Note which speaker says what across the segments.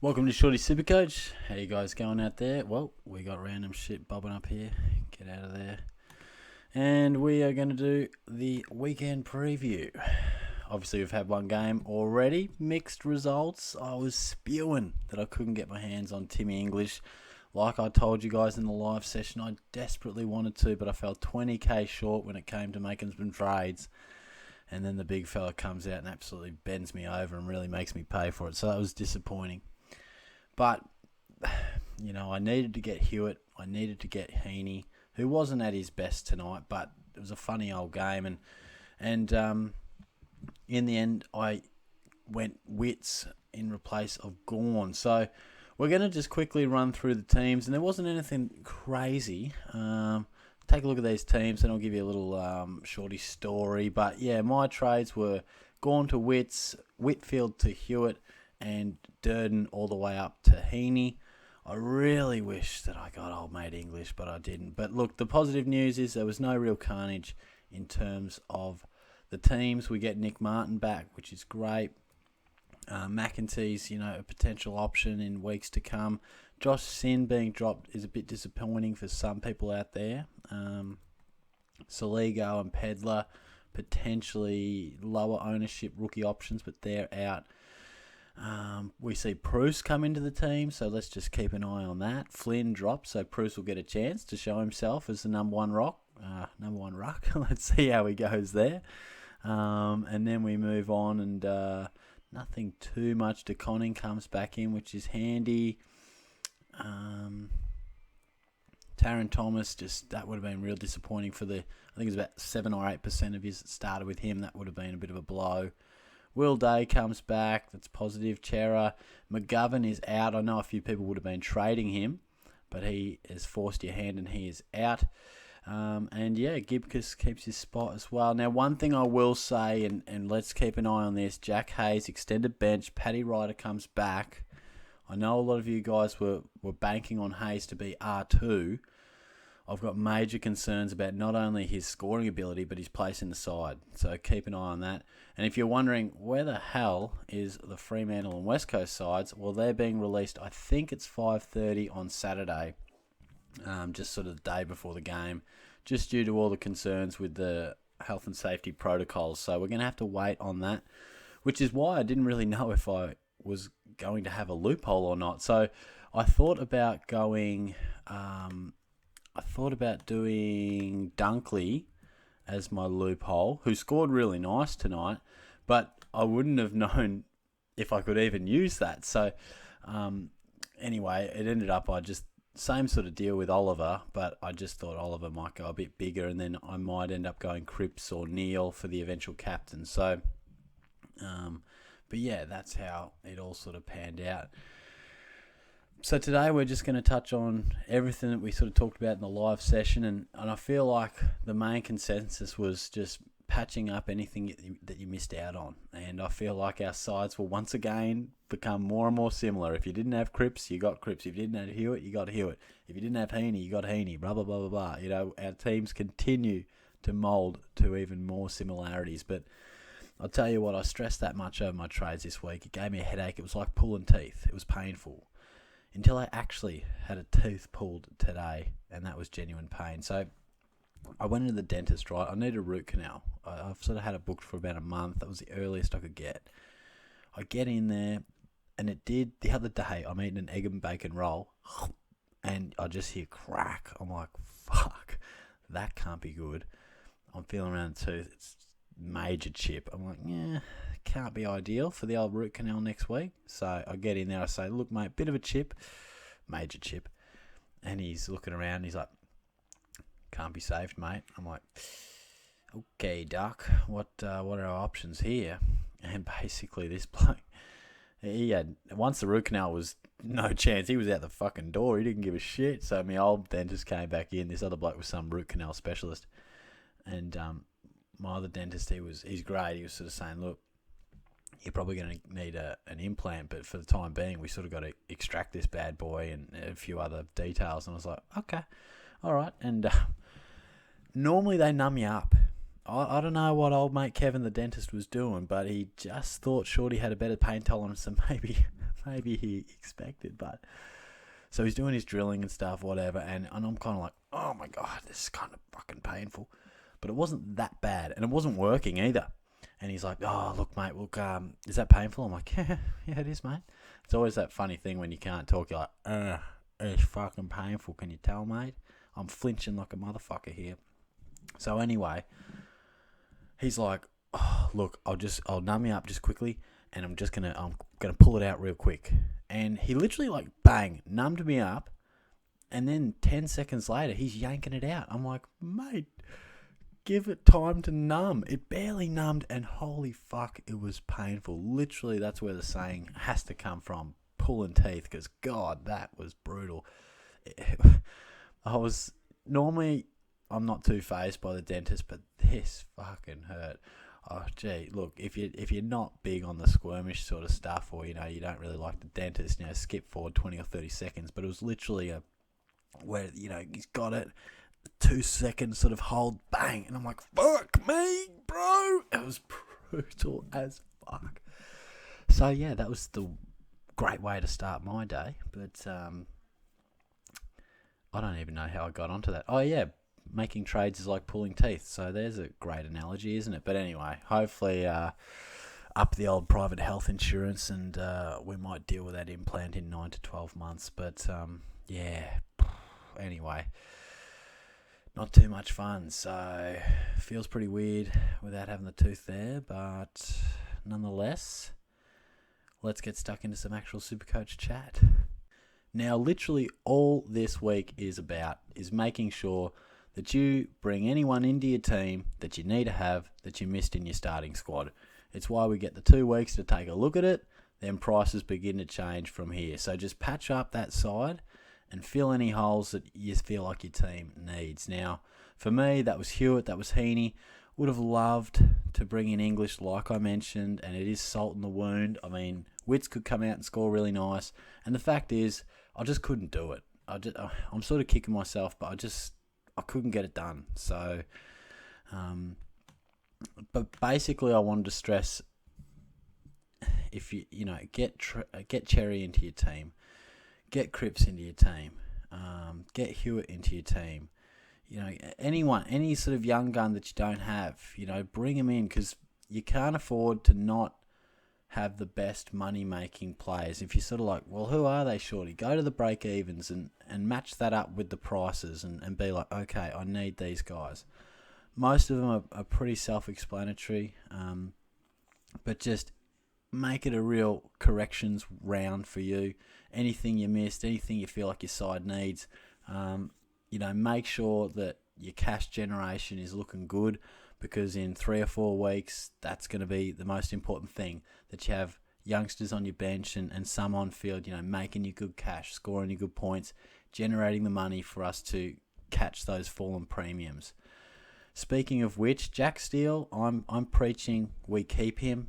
Speaker 1: Welcome to Shorty Supercoach. How you guys going out there? Well, we got random shit bobbing up here. Get out of there. And we are going to do the weekend preview. Obviously, we've had one game already. Mixed results. I was spewing that I couldn't get my hands on Timmy English. Like I told you guys in the live session, I desperately wanted to, but I fell 20k short when it came to making some trades. And then the big fella comes out and absolutely bends me over and really makes me pay for it. So that was disappointing. But, you know, I needed to get Hewitt. I needed to get Heaney, who wasn't at his best tonight, but it was a funny old game. And in the end, I went Wits in place of Gawn. So we're going to just quickly run through the teams. And there wasn't anything crazy. Take a look at these teams and I'll give you a little Shorty story. But, yeah, my trades were Gawn to Wits, Whitfield to Hewitt, and Durden all the way up to Heaney. I really wish that I got old mate English, but I didn't. But look, the positive news is there was no real carnage in terms of the teams. We get Nick Martin back, which is great. McEntee's, a potential option in weeks to come. Josh Sin being dropped is a bit disappointing for some people out there. Saligo and Pedler, potentially lower ownership rookie options, but they're out. We see Bruce come into the team, so let's just keep an eye on that. Flynn drops, so Bruce will get a chance to show himself as the number one ruck. Let's see how he goes there. And then we move on, and nothing too much. DeConning comes back in, which is handy. Taron Thomas, that would have been real disappointing for I think it was about 7 or 8% of his that started with him. That would have been a bit of a blow. Will Day comes back. That's positive. Chera. McGovern is out. I know a few people would have been trading him, but he has forced your hand and he is out. And yeah, Gibcus keeps his spot as well. Now, one thing I will say, and let's keep an eye on this, Jack Hayes, extended bench. Paddy Ryder comes back. I know a lot of you guys were banking on Hayes to be R2. I've got major concerns about not only his scoring ability, but his place in the side. So keep an eye on that. And if you're wondering where the hell is the Fremantle and West Coast sides, well, they're being released, I think it's 5:30 on Saturday, just sort of the day before the game, just due to all the concerns with the health and safety protocols. So we're going to have to wait on that, which is why I didn't really know if I was going to have a loophole or not. So I thought about going... I thought about doing Dunkley as my loophole, who scored really nice tonight, but I wouldn't have known if I could even use that. So anyway, it ended up same sort of deal with Oliver, but I just thought Oliver might go a bit bigger, and then I might end up going Cripps or Neil for the eventual captain. So, but yeah, that's how it all sort of panned out. So today we're just going to touch on everything that we sort of talked about in the live session, and I feel like the main consensus was just patching up anything that you missed out on. And I feel like our sides will once again become more and more similar. If you didn't have Cripps, you got Cripps. If you didn't have Hewitt, you got Hewitt. If you didn't have Heaney, you got Heaney. Blah, blah, blah, blah, blah. Our teams continue to mould to even more similarities. But I'll tell you what, I stressed that much over my trades this week. It gave me a headache. It was like pulling teeth. It was painful. Until I actually had a tooth pulled today, and that was genuine pain. So I went into the dentist, right? I need a root canal. I've sort of had it booked for about a month. That was the earliest I could get. I get in there, and it did. The other day, I'm eating an egg and bacon roll, and I just hear crack. I'm like, fuck, that can't be good. I'm feeling around the tooth. It's major chip. I'm like, yeah, can't be ideal for the old root canal next week. So I get in there, I say, look, mate, bit of a chip, major chip. And he's looking around, he's like, can't be saved, mate. I'm like, okay, doc, what are our options here? And basically this bloke, once the root canal was no chance, he was out the fucking door, he didn't give a shit. So my old dentist came back in, this other bloke was some root canal specialist. And my other dentist, he's great, he was sort of saying, look, you're probably going to need an implant, but for the time being, we sort of got to extract this bad boy and a few other details. And I was like, okay, all right. And normally they numb you up. I don't know what old mate Kevin the dentist was doing, but he just thought Shorty had a better pain tolerance, and maybe he expected. But so he's doing his drilling and stuff, whatever, and I'm kind of like, oh my God, this is kind of fucking painful. But it wasn't that bad, and it wasn't working either. And he's like, oh, look, mate, look, is that painful? I'm like, yeah, it is, mate. It's always that funny thing when you can't talk. You're like, it's fucking painful. Can you tell, mate? I'm flinching like a motherfucker here. So anyway, he's like, oh, look, I'll numb you up just quickly, and I'm gonna pull it out real quick. And he literally like bang numbed me up, and then 10 seconds later he's yanking it out. I'm like, mate, give it time to numb. It barely numbed, and holy fuck, it was painful. Literally, that's where the saying has to come from, pulling teeth, because God, that was brutal. I'm not too fazed by the dentist, but this fucking hurt. Oh, gee, look, if you're not big on the squirmish sort of stuff, or, you don't really like the dentist, skip forward 20 or 30 seconds, but it was literally where, he's got it, 2 seconds sort of hold, bang, and I'm like, fuck me, bro. It was brutal as fuck. So, yeah, that was the great way to start my day, but I don't even know how I got onto that. Oh, yeah, making trades is like pulling teeth. So there's a great analogy, isn't it? But anyway, hopefully up the old private health insurance, and we might deal with that implant in 9 to 12 months. But yeah, anyway, not too much fun. So feels pretty weird without having the tooth there. But nonetheless, let's get stuck into some actual Supercoach chat. Now, literally all this week is about is making sure that you bring anyone into your team that you need to have that you missed in your starting squad. It's why we get the 2 weeks to take a look at it, then prices begin to change from here. So just patch up that side and fill any holes that you feel like your team needs. Now, for me, that was Hewitt, that was Heaney. Would have loved to bring in English, like I mentioned, and it is salt in the wound. I mean, Witts could come out and score really nice, and the fact is, I just couldn't do it. I'm sort of kicking myself, but I couldn't get it done. So, but basically, I wanted to stress, if you get Cherry into your team, get Cripps into your team, get Hewitt into your team. Any sort of young gun that you don't have, bring them in, because you can't afford to not have the best money-making players. If you're sort of like, well, who are they, Shorty? Go to the break-evens and match that up with the prices and be like, okay, I need these guys. Most of them are pretty self-explanatory, but just make it a real corrections round for you. Anything you missed, anything you feel like your side needs, make sure that your cash generation is looking good, because in 3 or 4 weeks, that's going to be the most important thing, that you have youngsters on your bench and some on field, making you good cash, scoring you good points, generating the money for us to catch those fallen premiums. Speaking of which, Jack Steele, I'm preaching we keep him,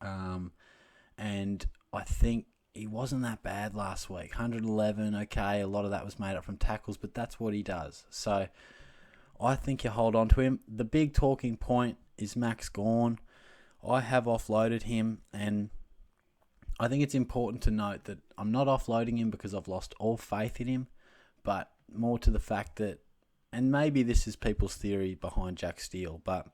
Speaker 1: and I think he wasn't that bad last week. 111, okay, a lot of that was made up from tackles, but that's what he does. So I think you hold on to him. The big talking point is Max Gawn. I have offloaded him, and I think it's important to note that I'm not offloading him because I've lost all faith in him, but more to the fact that, and maybe this is people's theory behind Jack Steele, but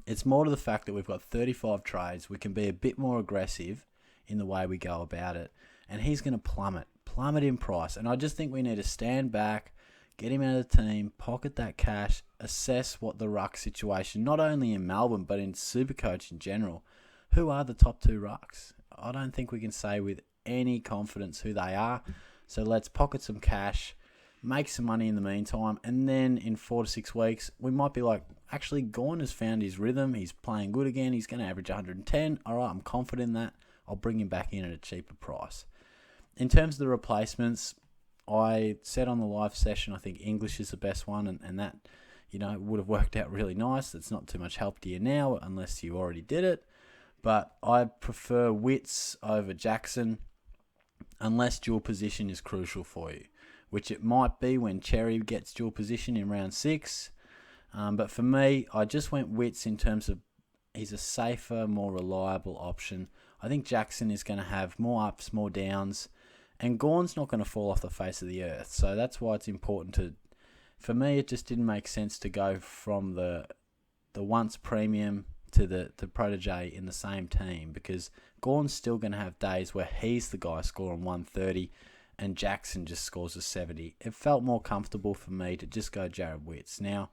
Speaker 1: it's more to the fact that we've got 35 trades. We can be a bit more aggressive in the way we go about it, and he's going to plummet in price. And I just think we need to stand back, get him out of the team, pocket that cash, assess what the ruck situation, not only in Melbourne, but in Supercoach in general. Who are the top 2 rucks? I don't think we can say with any confidence who they are. So let's pocket some cash, make some money in the meantime, and then in 4 to 6 weeks, we might be like, actually, Gawn has found his rhythm. He's playing good again. He's going to average 110. All right, I'm confident in that. I'll bring him back in at a cheaper price. In terms of the replacements, I said on the live session, I think English is the best one, and that, would have worked out really nice. It's not too much help to you now, unless you already did it. But I prefer Witts over Jackson, unless dual position is crucial for you, which it might be when Cherry gets dual position in round 6. But for me, I just went Witts in terms of he's a safer, more reliable option. I think Jackson is going to have more ups, more downs, and Gawn's not going to fall off the face of the earth. So that's why it's important to, for me, it just didn't make sense to go from the once premium to the protege in the same team, because Gawn's still going to have days where he's the guy scoring 130 and Jackson just scores a 70. It felt more comfortable for me to just go Jared Witts. Now,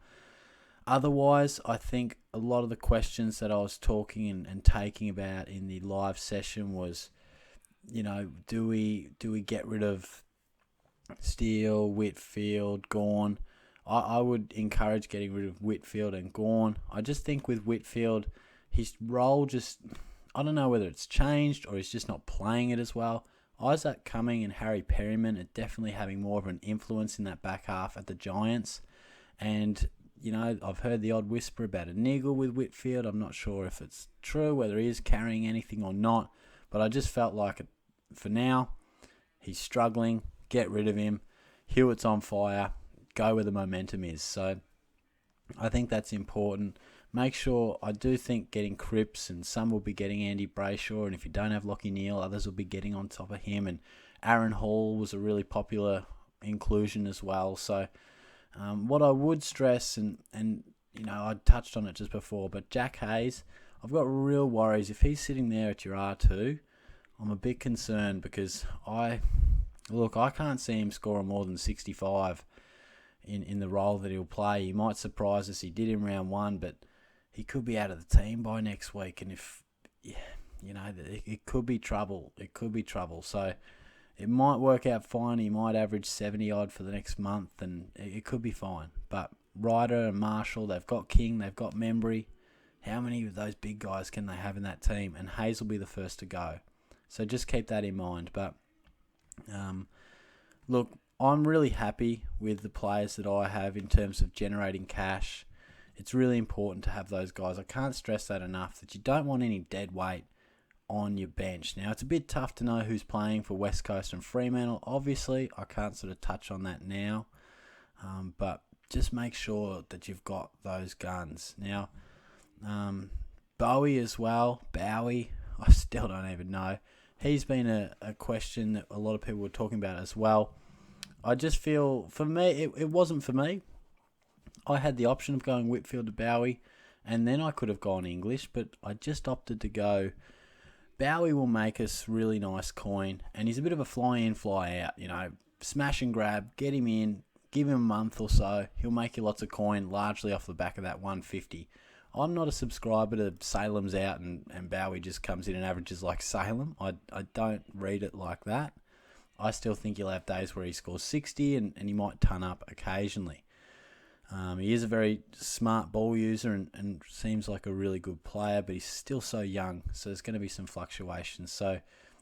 Speaker 1: otherwise, I think a lot of the questions that I was talking and taking about in the live session was, do we get rid of Steele, Whitfield, Gawn? I would encourage getting rid of Whitfield and Gawn. I just think with Whitfield, his role just, I don't know whether it's changed or he's just not playing it as well. Isaac Cumming and Harry Perryman are definitely having more of an influence in that back half at the Giants. And, I've heard the odd whisper about a niggle with Whitfield. I'm not sure if it's true, whether he is carrying anything or not. But I just felt like, for now, he's struggling. Get rid of him. Hewitt's on fire. Go where the momentum is. So I think that's important. Make sure, I do think getting Cripps, and some will be getting Andy Brayshaw, and if you don't have Lockie Neal, others will be getting on top of him. And Aaron Hall was a really popular inclusion as well. So what I would stress, and I touched on it just before, but Jack Hayes, I've got real worries. If he's sitting there at your R2, I'm a bit concerned, because I can't see him scoring more than 65 in the role that he'll play. He might surprise us. He did in round one, but he could be out of the team by next week. And it could be trouble. It could be trouble. So it might work out fine. He might average 70 odd for the next month, and it could be fine. But Ryder and Marshall, they've got King, they've got Membry. How many of those big guys can they have in that team? And Hayes will be the first to go. So just keep that in mind. But look, I'm really happy with the players that I have in terms of generating cash. It's really important to have those guys. I can't stress that enough, that you don't want any dead weight on your bench. Now, it's a bit tough to know who's playing for West Coast and Fremantle. Obviously, I can't sort of touch on that now. But just make sure that you've got those guns. Now, Bowey as well. Bowey, I still don't even know. He's been a question that a lot of people were talking about as well. I just feel, for me, it wasn't for me. I had the option of going Whitfield to Bowey, and then I could have gone English, but I just opted to go. Bowey will make us really nice coin, and he's a bit of a fly in, fly out. Smash and grab, get him in, give him a month or so. He'll make you lots of coin, largely off the back of that 150. I'm not a subscriber to Salem's out and Bowey just comes in and averages like Salem. I don't read it like that. I still think he'll have days where he scores 60 and he might ton up occasionally. He is a very smart ball user and seems like a really good player, but he's still so young, so there's going to be some fluctuations. So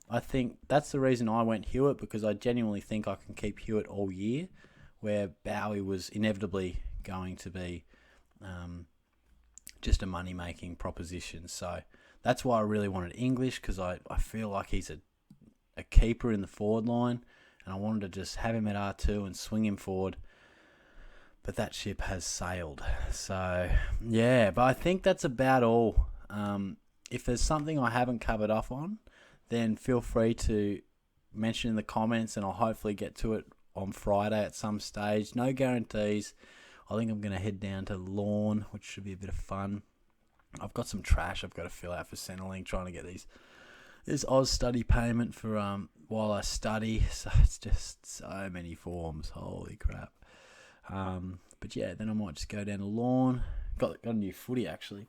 Speaker 1: I think that's the reason I went Hewitt, because I genuinely think I can keep Hewitt all year, where Bowey was inevitably going to be just a money-making proposition. So that's why I really wanted English, because I feel like he's a keeper in the forward line, and I wanted to just have him at R2 and swing him forward. But that ship has sailed. So, yeah, but I think that's about all. If there's something I haven't covered off on, then feel free to mention in the comments, and I'll hopefully get to it on Friday at some stage. No guarantees. I think I'm going to head down to Lawn, which should be a bit of fun. I've got some trash I've got to fill out for Centrelink, trying to get this Oz study payment for while I study. So it's just so many forms. Holy crap. But yeah, then I might just go down to Lawn. Got a new footy, actually.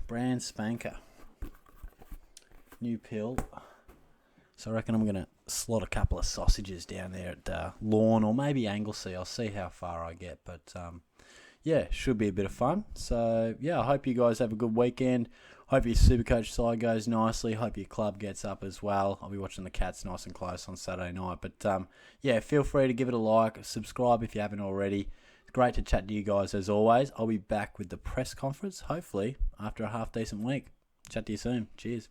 Speaker 1: Brand spanker. New pill. So I reckon I'm going to slot a couple of sausages down there at Lawn, or maybe Anglesey. I'll see how far I get. But yeah, should be a bit of fun. So yeah, I hope you guys have a good weekend. Hope your Supercoach side goes nicely. Hope your club gets up as well. I'll be watching the Cats nice and close on Saturday night. But yeah, feel free to give it a like, subscribe if you haven't already. It's great to chat to you guys as always. I'll be back with the press conference, hopefully, after a half-decent week. Chat to you soon. Cheers.